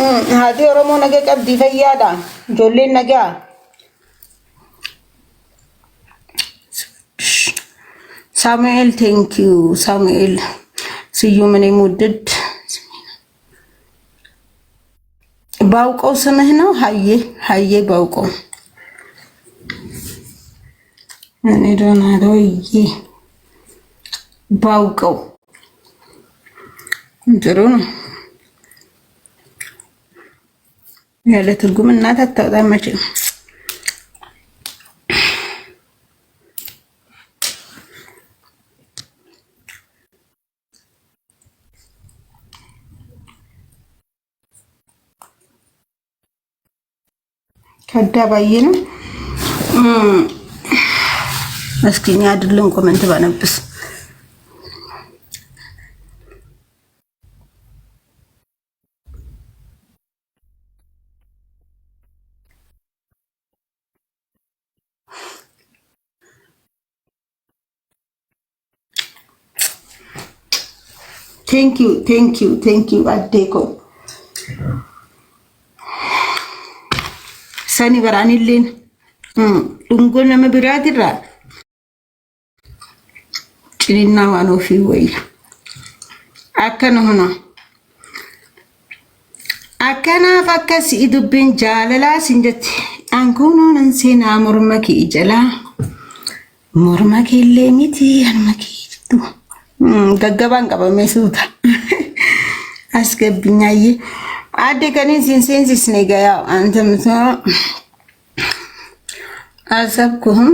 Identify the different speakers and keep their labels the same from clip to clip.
Speaker 1: هاتي ورمو نجا كبدي فيادا جولين نجا سامويل ثانك يو سامويل سيو مني مودد باوقو سمه ነው ሃዬ ባውቆ እኔ ዶናዶዬ ባውቀው ጥሩ ነው ያለ ትርጉም እናት አታውጣም መቼም ከዳባዬ ነው መስኪኛ አይደለም ኮሜንት ባነብስ thank you አዴኮ ሰኒ በራኒልን ዱንጎነ መብራትራ ጭኒና ዋኖፊ ወይ አከነ ሆና አከና ፈከስ ኢዱብን ጃለላ ሲንጀት አንኩኖ ነንሴና ሞርመኪ ጀላ ሞርመኪ ለሚቲ አንመኪቱ ገገባን ቀበመሱታ አስገብኛዬ አዴ ከኔ ሲንሴንሲስ ነገያ አንተም አሰብኩህም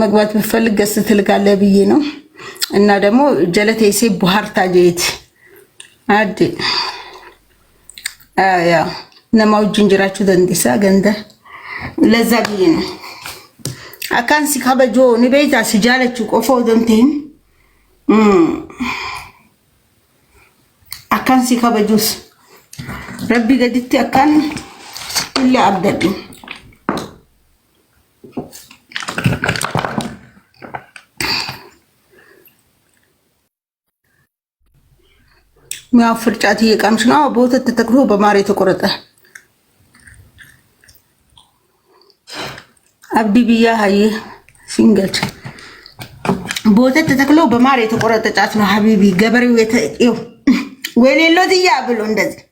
Speaker 1: መግባት በፈልግ ስትልካለ ብዬ ነው እና ደግሞ ጀለቴሴ ቡሃርታ ጀት አዴ ያ ነማው ጅንጅራችሁ ደንዲሳ ገንደ ለዛ ብዬ ነው አካንሲ ካበጆ ንቤታ ሲጃለችሁ ቆፎ ደንቴን አካንሲ ካበጆስ ረቢ ገድቲ አካን ኢላ አብደዱ ሚያው ፍርጫት ይቀምሽ ነው ቦተት ተተክሎ በማር የተቆረጠ አብዲ ቢያ ሃይ ሲንገል ቦተት ተተክሎ በማር የተቆረጠ ጫት ነው ሀቢቢ ገበሬው የተው ወሌሎ ድያ ብሎ እንደዚህ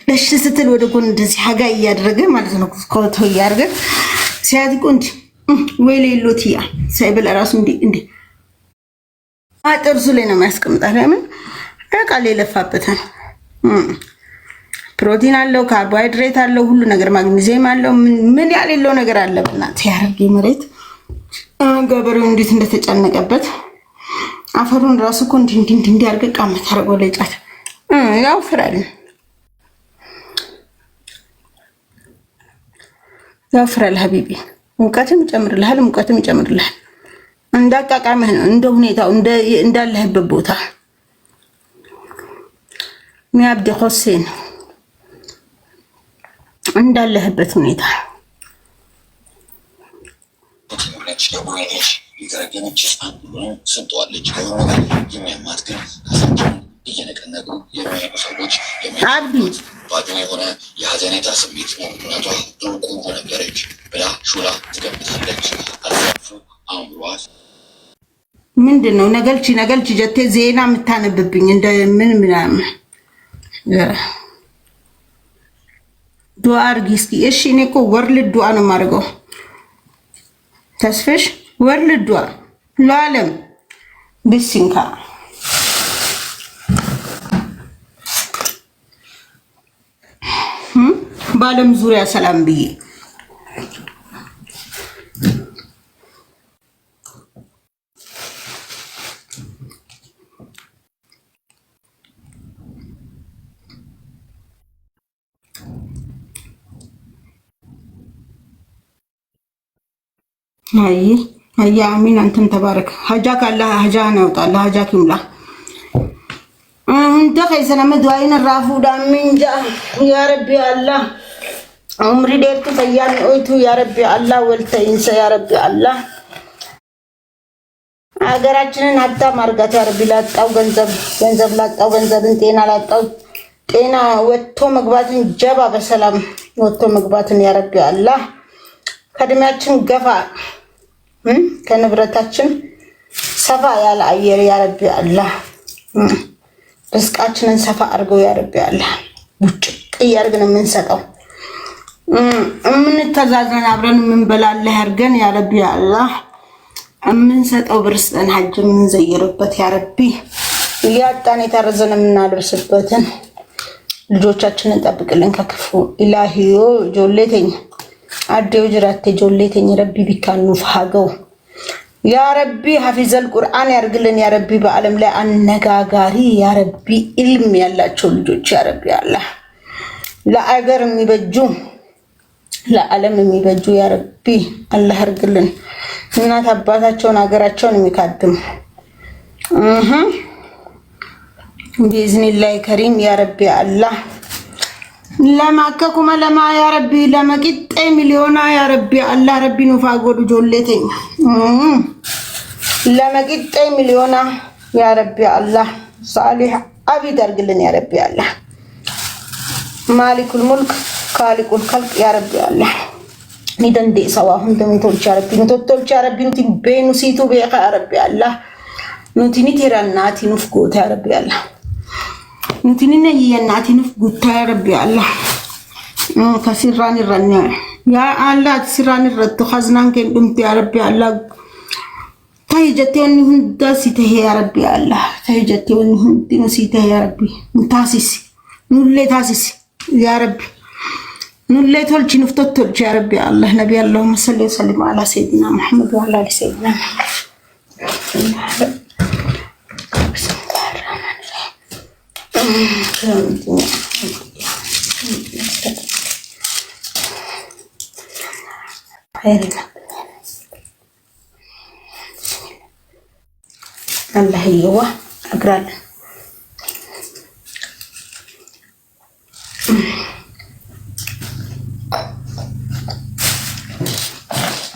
Speaker 1: ለሽ ስትል ወደ ጎን እንደዚህ ሀጋ ያደረገ ማለት ነው ኮቶ ያርገ ሲያድቁ እንጂ ወሌሎ ቲያ ሳይበል ራሱ እንዴ አጥርሱ ላይ ነው የሚያስቀምጣው ለምን አቃለ ለፋበታል ፕሮቲን አለው ካርቦሃይድሬት አለው ሁሉ ነገር ማግኒዚየም አለው ምን ያሌለው ነገር አለብና ያርገ መሬት ገበሬው እንዴት እንደተጨነቀበት አፈሩን ራሱ ኮንቲንቲንት እንዲያርገ ቃመት አርጎ ለጫት ያው ፍራል ያፍራል ሀቢቢ ሙቀትም ይጨምርልሃል እንዳቃቃመህ ነው እንደ ሁኔታው እንዳለህበት ቦታ ሚያብዲ ሆሴን እንዳለህበት ሁኔታ አብዲ ባዶ የሆነ የሀዘኔታ ስሜት ነው ድንቁ ነበረች ብላ ሹላ ትገምታለች አልፎ አምሯት ምንድነው ነገልቺ ጀቴ ዜና የምታነብብኝ እንደ ምን ምናምን ዱአ አርጊ እስኪ እሺ እኔ እኮ ወርልድ ዱአ ነው የማደርገው ተስፍሽ ወርልድ ዱአ ለዓለም ቢሲንካ በዓለም ዙሪያ ሰላም ብዬ አይ አሚን አንተም ተባረክ ሀጃክ አላህ ሀጃህን ያውጣልህ ሀጃክ ይሙላ انت خيسنا مدوين الرافو دامين جا يا ربي الله عمري ديرت فيان اويتو يا ربي الله ولتينس يا ربي الله አገራችንን አጣ ማርጋት ያርብ ላጣው ገንዘብ ላጣው ገንዘብን ጤና ላጣው ጤና ወጥቶ መግባትን ጀባ በሰላም ወጥቶ መግባትን ያረቢ አላህ ከእድሜያችን ገፋ ከንብረታችን ሰፋ ያለ አየር ያረቢ አላህ ርስቃችንን ሰፋ አድርገው ያረቢ አላህ ቡጭቅ ያርገን የምንሰጠው እምንተዛዘን አብረን የምንበላልህ ያርገን ያረቢ አላህ እምንሰጠው ብርስጠን ሐጅ የምንዘይርበት ያረቢ ያጣን የታረዘን የምናደርስበትን ልጆቻችንን ጠብቅልን ከክፉ ኢላሂዮ ጆሌተኝ አዴው ጅራቴ ጆሌተኝ ረቢ ቢካኑ ፈሃገው ያ ረቢ ሐፊዘል ቁርአን ያርግልን ያ ረቢ በአለም ላይ አነጋጋሪ ያ ረቢ ኢልም ያላቸው ልጆች ያ ረቢ አላህ ለአገር የሚበጁ ለዓለም የሚበጁ ያ ረቢ አላህ ያርግልን እናት አባታቸውን አገራቸውን የሚካድም بإذن الله كريم يا ربي الله لما ككم لما يا ربي لما كت مليونا يا ربي الله ربي نفاقود جولتين لما كت مليونا يا ربي الله صالح أبي درجلن يا ربي الله مالك الملك خالق الخلق يا ربي الله ندن دي سواهم دم تولش يا ربي نتولش يا ربي نتي بينو سيتو بيخ يا ربي الله نتي نتيراناتي نفقوت يا ربي الله نتنينا يناتي نفقوت يا ربي الله كسران الرنيا يا الله سران الرد خزنان كن دمت يا ربي الله تهجتي ونهند سيته يا ربي الله تهجتي ونهند سيته يا ربي متاسس نولي تاسس يا ربي نولي تولش نفتت تولش يا ربي الله نبي اللهم صل وسلم على سيدنا محمد وعلى آل سيدنا الله يوا أقرأ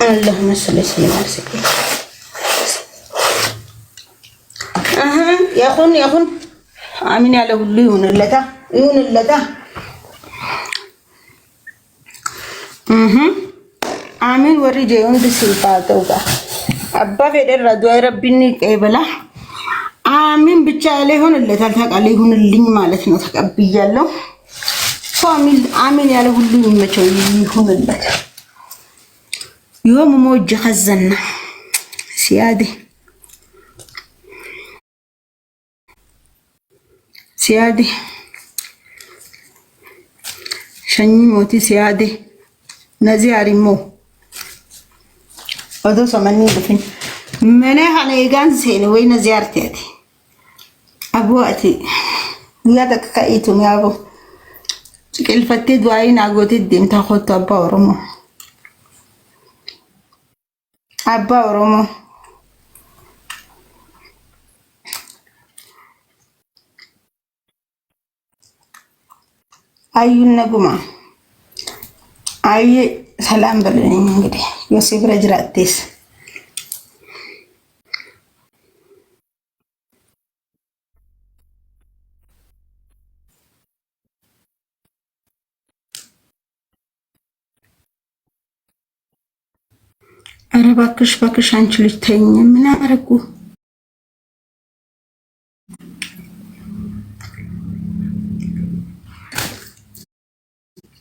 Speaker 1: اللهم صل وسلم على سيدنا يا أخون آمين على كل يون اللتا آمين ورجعون بسيفاتوكا أبا فدر ردوا ربني كيبلا آمين بتشالهون اللتا تك عليهون اللين مالتنا تكبيالو فامين آمين على كل يون متشويهون اللتا يوم موجه خزنا سيادي سيادي شني موتي سيادي نزياري مو ودو سمني دفين مني خانا يغان سيني وين زيارتي أبواتي ويادك كايتو ميابو كل فتي دواي ناغوتي ديم تاخوت أبا ورمو أبا ورمو አዩን ነጉማ አይ ሰላም በለኝ እንግዲህ ዮሴፍ ረጅራቴስ ኧረ እባክሽ አንቺ ልጅ ተይኝ ምን አደረኩ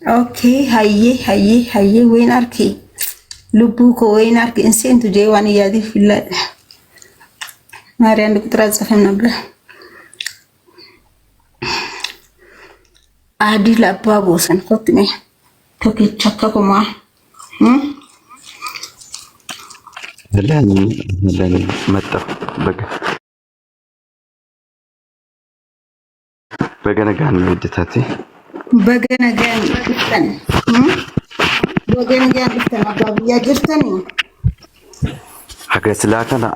Speaker 1: اوكي هاي وين اركي لبوكو وين اركي انسنتو جيوان يادي في الله ماري عندك ترازفن نبله عادي لابابو سن خطمي توكي تشككو ما
Speaker 2: لاني متى بقى نقان مدتاتي
Speaker 1: بغنغان دفتن أبابي يا جرتني
Speaker 2: حاجة سلاكنا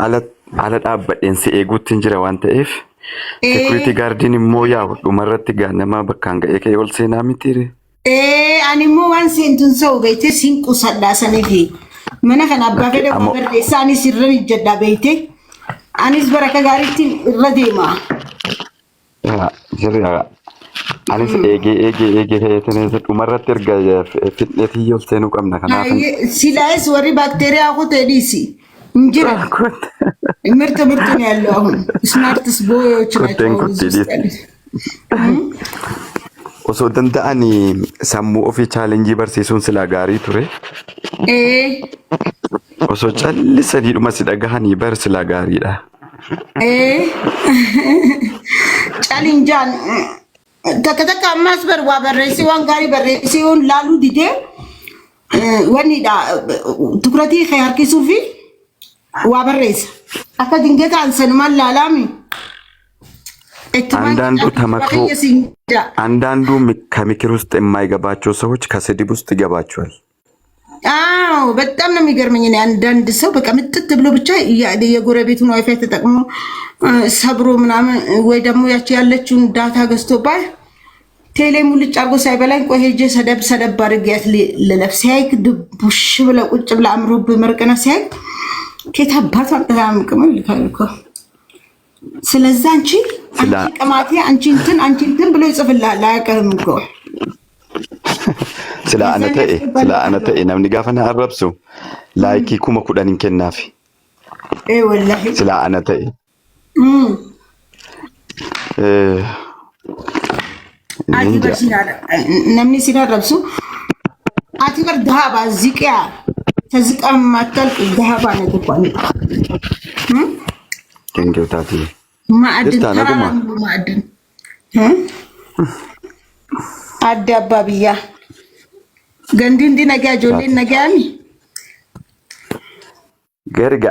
Speaker 2: على الأب إنسي إيجو تنجرا وانت إف security guardin immoo yaa dhumarratti gaanama bakkaan ga'ee kee ol seenaa mitiire.
Speaker 1: Ani immoo waan seentun sa'u beekte siin qusadhaa saniifi mana kana abbaa fedha barreessaa anis irra hojjedhaa beekte anis baraka gaariitti irra deema.
Speaker 2: Jirra Anis eegee fayyadamee dhumarratti erga fitneetii ol seenuu qabna kanaaf.
Speaker 1: Silaayis warri baakteeriyaa kutee dhiisi. Injira. ምርጥ ነው ያለው አሁን ስማርትስ ቦዮች ናቸው።
Speaker 2: Osoo danda'ani sammuu ofii chaalenjii barsiisuun silaa gaarii ture. Osoo callisanii dhuma si dhagahanii bar silaa gaariidha.
Speaker 1: Chaalenjaan takka ammas bar waa barreessii waan gaarii barreessii waan laaluu didee wanniidha tukuratii kee harkisuu fi waa barreessa. Akka dingataan sanumaan laalaami.
Speaker 2: አንዳንዱ ከምክር ውስጥ የማይገባቸው ሰዎች ከስድብ ውስጥ ይገባቸዋል።
Speaker 1: አዎ በጣም ነው የሚገርመኝ። እኔ አንዳንድ ሰው በቃ ምጥጥ ብሎ ብቻ የጎረቤቱን ዋይፋይ ተጠቅሞ ሰብሮ ምናምን ወይ ደግሞ ያቺ ያለችውን ዳታ ገዝቶባት ቴሌ ሙልጭ አርጎ ሳይበላኝ ቆይ ሄጄ ሰደብ አድርጊያት ለለብስ ሲያይክ ድቡሽ ብለ ቁጭ ብለ አምሮብ መርቀና ሲያይክ ከታባቷ ተላምቀም ልካልኮ ስለዛ አንቺ ቀማቴ አንቺ እንትን ብሎ ይጽፍልሃል አያቀርም እኮ
Speaker 2: ስለ አነተ namni gaafa na arrabsu laayikii 10,000 kennaaf
Speaker 1: wallahi
Speaker 2: sila anate
Speaker 1: ati barsinada namni sila arrabsu ati bar dhaba ziqiya tazqam matal dhaba ne ko kwani
Speaker 2: kengeutati
Speaker 1: ማዕድን አዳባብያ ገንዲ እንዲ ነገ ጆሌ ነገያሚ
Speaker 2: ገርጋ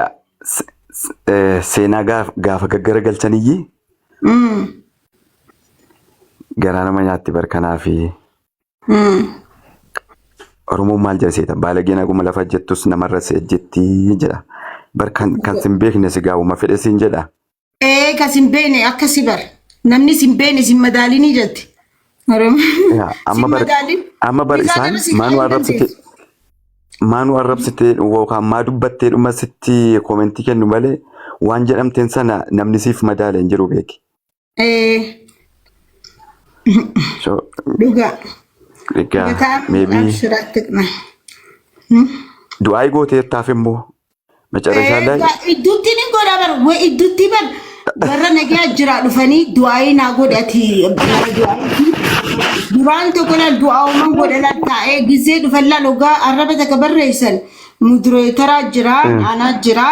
Speaker 2: ሴና ጋፈ ገገረ ገልቸንይ ገራና ማኛቲ በርከናፊ ኦሮሞ ማልጀሴታ ባለጌና ጉመ ለፈጀቱስ ነመረሰ ጀቲ ጀዳ በርከን ከንሲምቤክነ ሲጋው መፈደሲን ጀዳ ከሲምቤኔ አከሲበር namni simbeene simmadaalini jette amma bar isaan maanu arrabsite wokaan maa dubbattee dhuma sitti koomentii kennu malee waan jedhamteen sana namni siif madaala hin jiru beeki.
Speaker 1: Dhugaa
Speaker 2: maybe du'aa gootee taaf immoo macarashaa lai
Speaker 1: idduutti ni godha bar way idduutti bar warra nagaa jira dhufanii du'aa naa godhati duraan tokko na du'aa man godhana taa'ee gizee dhufalla logaa arraba takka barreessan muduroo taraa jira aanaa jira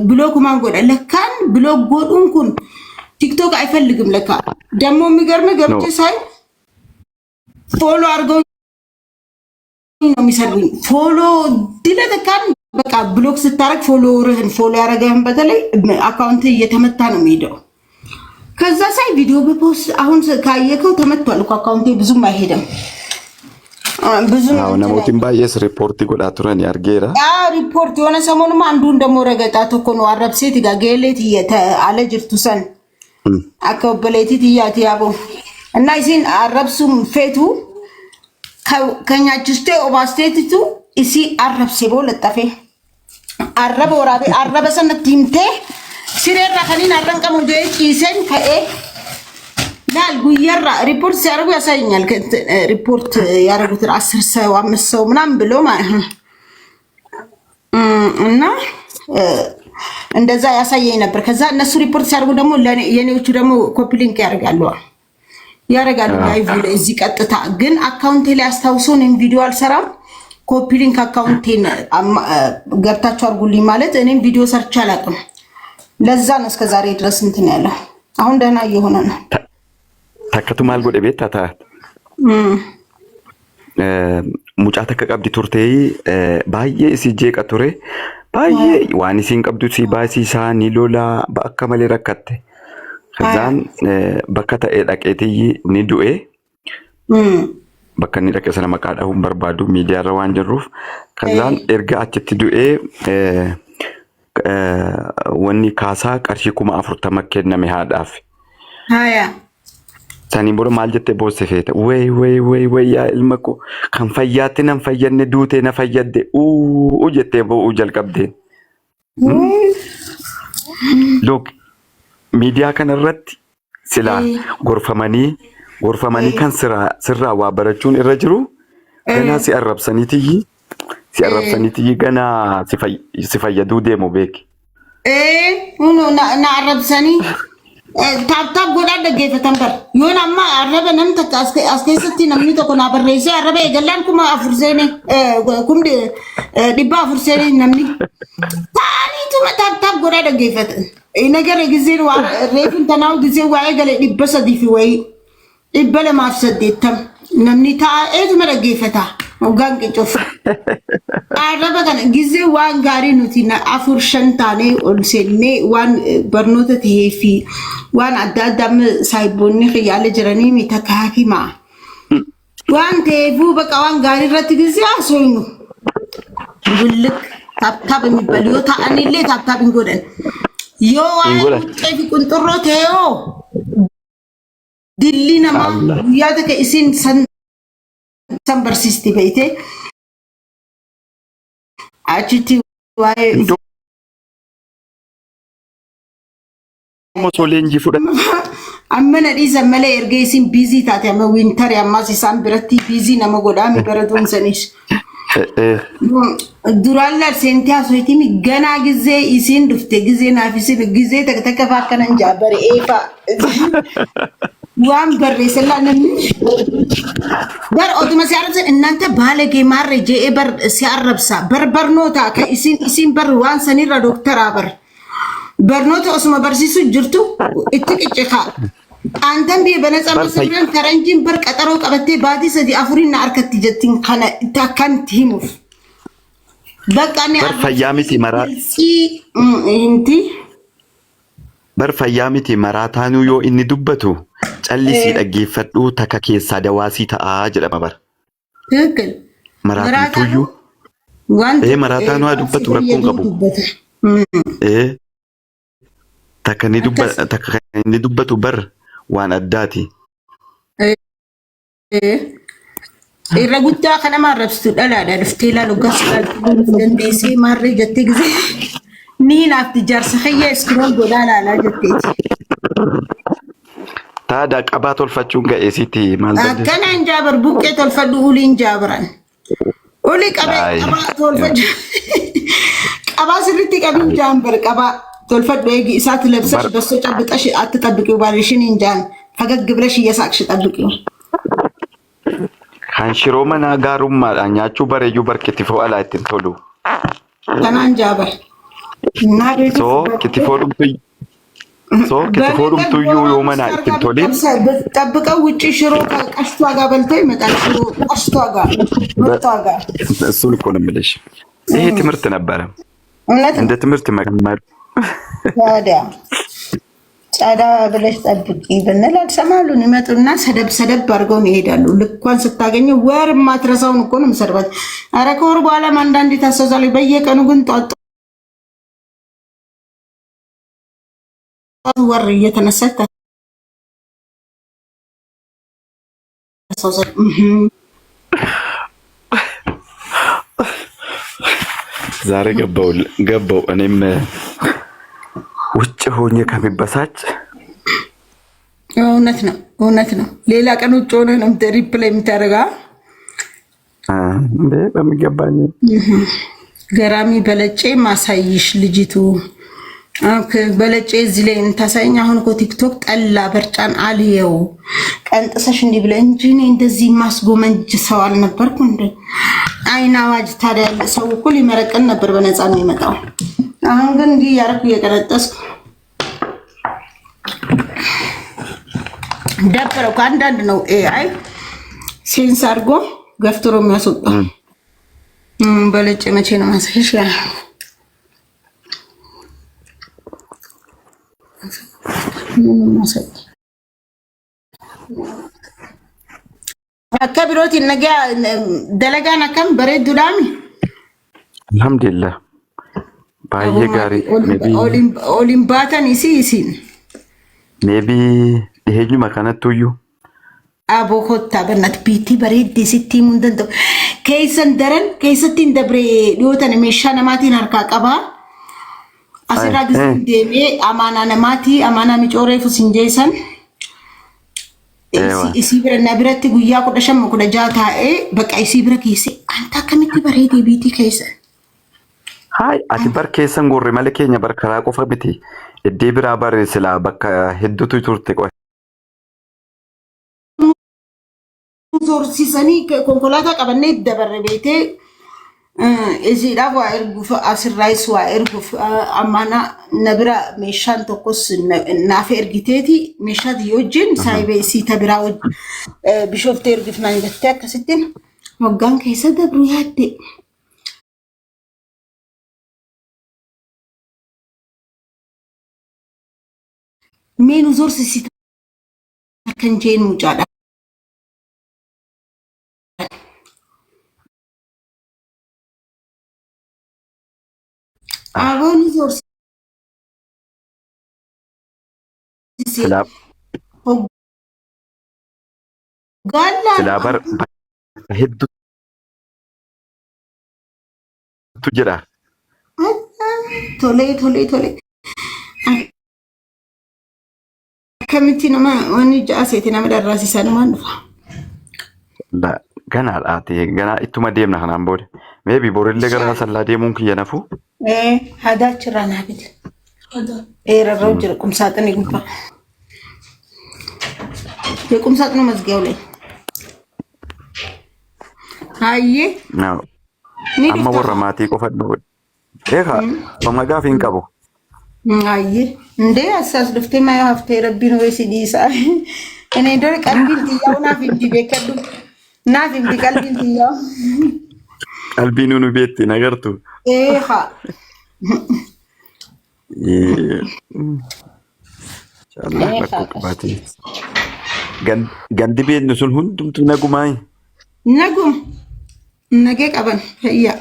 Speaker 1: bilookumaan godha lakkaan biloog godhuun kun ቲክቶክ አይፈልግም ለካ ደግሞ የሚገርም ገብቼ ሳይ ፎሎ አድርገው ነው የሚሰሩኝ ፎሎ ድለተካን በቃ ብሎክ ስታረግ ፎሎወርህን ፎሎ ያረጋህን በተለይ አካውንት እየተመታ ነው የሚሄደው ከዛ ሳይ ቪዲዮ በፖስት አሁን ካየከው ተመቷል እኮ አካውንቴ ብዙም አይሄድም ብዙ
Speaker 2: ነው ነሞቲም ባየስ ሪፖርት ጎዳቱረን ያርጌራ
Speaker 1: ሪፖርት የሆነ ሰሞኑን አንዱን ደግሞ ረገጣ ተኮኑ አረብሴት ጋጌሌት አለ ጅርቱሰን አከበሌት ይያት ያቦ እና ይሲን አረብሱም ፌቱ ከኛችስቴ ኦባስቴቲቱ እሲ አረብሴ ቦለጠፈ አረብ ወራቤ አረበ ሰነቲምቴ ሲሬራ ከኒን አረንቀሙ ጀጭ ይሰን ከኤ ዳል ጉየራ ሪፖርት ሲያርጉ ያሳየኛል ሪፖርት ያረጉት 10 ሰው 5 ሰው ምናም ብሎ ማለት እና እንደዛ ያሳየኝ ነበር ከዛ እነሱ ሪፖርት ሲያርጉ ደግሞ የኔዎቹ ደግሞ ኮፒ ሊንክ ያርጋሉ ላይቭ ላይ እዚህ ቀጥታ ግን አካውንቴ ላይ አስተዋውሶን ቪዲዮ አልሰራም ኮፒ ሊንክ አካውንቴን ገብታችሁ አርጉልኝ ማለት እኔም ቪዲዮ ሰርች አላቅም ለዛ ነው እስከዛሬ ድረስ እንትን ያለው አሁን ደህና እየሆነ ነው
Speaker 2: ታከቱ ማልጎደ ቤት ታታ ሙጫ ተከቀብዲ ቱርቴይ ባየ ሲጄ ቀቱሬ ባየ ዋኒ ሲን ቀብዱ ሲ ባሲ ሳኒ ሎላ በአከመለ ረከተ ከዛን በከተ ኤዳቄቲ ኒዱኤ bakkanni dhaqee sana maqaa dhahuun barbaadu miidiyaa irra waan jirruuf kazaan erga achitti du'ee wanni kaasaa qarshii 40,000 kenname haadhaaf sanii booda maal jettee boosse feete way yaa ilma ko kan fayyaatti nan fayyanne duutee na fayyadde jettee boo'uu jalqabdeen look miidiyaa kana irratti silaa gorfamanii gorfamanii kan sirraa waa barachuun irra jiru ganaa si arrabsaniitii ganaa si fayyaduu deemu beeki.
Speaker 1: Na arrabsanii taap godhaa dhaggeeffatan bar yoon amma arraba nam takka as keessatti namni tokko na barreessee arraba eegallaan kuma 4 seene kumde 400 seene namni taaniituma taap godhaa dhaggeeffatan nagara giseen waa reefin tanaawu giseen waa eegale 300 fi wayii 280 namni taa'eetuma dhaggeeffata hoggaan qicoof arraba kana gisee waan gaarii nuti 4-5 taanee ol seennee waan barnoota ta'ee fi waan adda addaa saayiboonni xiyyaala jiranii mita kaakimaa waan ta'eefuu bakka waan gaarii irratti gisee haasofnu bullik taap የሚባለው ta'anillee taap hin godhan yoo waan qeefi qunxurroo ta'eoo dilli namaa guyyaa takka isin san barsiisti beeyte achitti waa'ee
Speaker 2: leenjii fudhata.
Speaker 1: Amma na dhiisan malee erga isin biizii taate amma wiintari ammas isaan biratti biizii nama godhaami baratuun sanis. Duraan larseenti haasofitimi ganaa gizee isin dhufte gizee naaf isin gizee takka faa akkanan jaabbare eefaa. Waan barreessalaa namni bar oduma si arrabsan እናንተ ባለጌ ማረጀ በር ሲያረብሳ በርኖታ ከኢሲን በር ዋን ሰኒራ ዶክተር አበር በርኖታ ኦስማ በርሲሱ ጅርቱ እትቅጭካ አንተም በነፃ መስለን ተረንጂን በር ቀጠሮ ቀበቴ ባዲ ሰዲ አፍሪና አርከት ጀቲን ካና ታካንት ሂሙፍ በቃኔ
Speaker 2: ፈያሚቲ መራት
Speaker 1: እንቲ
Speaker 2: በር ፈያሚቲ መራታኑ ዮ ኢኒ ዱበቱ callisi dhaggeeffadhu takka keessaa dawaasii ta'aa jedhama bar.
Speaker 1: Tikil.
Speaker 2: Maraatuyyuu. Maraataan waa dubbatu rakkoon qabu. Takka inni dubbatu bar waan addaati.
Speaker 1: Irra guddaa kana maarrabsitu dhalaadha dhuftee ilaalu gaafsuu dandeessee maarree jettee gisee ni naafti jaarsa xiyyaa iskiroo godhaa laalaa jetteeti.
Speaker 2: Taada qabaa tolfachuun ga'eesitti maal dandeenye?
Speaker 1: Akkanaan jaabar buqqee tolfadhu uliin jaabaran. Uli qabaa tolfadhu. Qabaa sirriitti qabiin jaambar qabaa tolfadhu eegi isaatti labsash bassoo cabbixash atti xabbiqii baalishin hin jaan fagag gibra shiyya saaqshi xabbiqii.
Speaker 2: Kan shiroo manaa gaarummaadhaan nyaachuu bareeyyuu barkittifoo alaa ittiin tolu.
Speaker 1: Kanaan jaabar.
Speaker 2: Soo kittifoo dhugdu. So kittifoo yoo mana ittiin tole.
Speaker 1: Xabbiqa ውጪ ሽሮ ቀሽቷ ጋር በልቶ ይመጣል። ሽሮ ቀሽቷ ጋር ወጣ ጋር
Speaker 2: እሱን እኮ ነው የምልሽ። ይሄ ትምህርት ነበረ እንደ ትምህርት መከመል
Speaker 1: ታዲያ ጫዳ ብለሽ ጠብቂ ብንል አልሰማሉን ይመጡና ሰደብ አድርገው ይሄዳሉ። ልኳን ስታገኘው ወር ማትረሳውን እኮ ነው የምሰርባት። ኧረ ከወር በኋላ አንዳንዴ ታሰዛለች። በየቀኑ ግን ጧት ወር እየተነሳች
Speaker 2: ዛሬ ገባው እኔም ውጭ ሆኜ ከሚበሳጭ
Speaker 1: እውነት ነው። ሌላ ቀን ውጭ ሆነ ነው ሪፕላይ የምታደርጋ
Speaker 2: በሚገባኝ
Speaker 1: ገራሚ በለጬ ማሳይሽ ልጅቱ በለጬ እዚህ ላይ እንታሳይኝ። አሁን እኮ ቲክቶክ ጠላ በርጫን አልየው ቀንጥሰሽ እንዲህ ብለ እንጂ እኔ እንደዚህ ማስጎመንጅ ሰው አልነበርኩ እንዴ። አይን አዋጅ ታዲያ ሰው እኮ ሊመረቀን ነበር በነፃ ነው የሚመጣው። አሁን ግን እንዲህ ያረኩ እየቀነጠስኩ ደበረው። ከአንዳንድ ነው ኤአይ ሴንስ አድርጎ ገፍትሮ የሚያስወጣው። በለጬ መቼ ነው ማሳይሽ? akka birootiin nagaa dalagaan akkam bareeddu dhaami.
Speaker 2: Alhamdulillah baay'ee gaarii.
Speaker 1: Oliin baatan isiin.
Speaker 2: Maybe dhiheenyuma kanattuyyuu.
Speaker 1: Aboo kottaa bannatti biitti bareeddee sitti himuu hin danda'u. Keessan daran keessattiin dabree dhiyootan meeshaa namaatiin harkaa qabaa. Asirraa gisee deemee amaanaa namaati amaanaa micooree fusinjeessan
Speaker 2: Ewa.
Speaker 1: isii bira na biratti guyyaa 15 16 taa'ee bakka isii bira keessa anta akkamitti bareedee biitii keessa.
Speaker 2: Hai ati bar keessan gorre malee keenya bar karaa qofa miti. Iddee biraa bare silaa bakka hedduutu turte qofa.
Speaker 1: Zorsisanii konkolaataa qabannee dabarre beetee isiidhaaf waa erguuf asirraayis waa erguuf ammaana na bira meeshaan tokkos naaf ergiteeti meeshaati wajjin saayibee isii ta biraa bishooftee ergifnaan jettee akkasittiin waggaan keessa dabru yaadde. Meenu zorsisita kan jeen mucaadha. Aboon zorsisita.
Speaker 2: Silaa silaa bar hedduutu jira.
Speaker 1: Tole. Akkamitti nama wanni jaaseeti nama dharraasisaa namaan dhufa.
Speaker 2: Ganaa dhaate ganaa ittuma deemna kanaan booda. Meebi borillee gara sallaa deemuun kiyya nafu.
Speaker 1: Hadaa achirraa naa fide. Rarra'u jira qumsaaxanii gubbaa. Qumsaaxanii mazgee olee. Hayyee.
Speaker 2: Amma warra maatii qofa dhufu. Eegaa amma gaafa hin qabu.
Speaker 1: Hayyee. Ndee asas dhuftee maa yoo haftee rabbiin weessi dhiisaa. Inni iddoo qalbiin xiyyaa'u naaf himti beekadhu. Naaf himti qalbiin xiyyaa'u.
Speaker 2: Qalbiin nu beetti nagartu.
Speaker 1: Eegaa.
Speaker 2: Inshallah rakkoo qabaatee. Gandi beeknu sun hundumtuu nagumaa.
Speaker 1: Nagum. Nagee qaban fayyaa.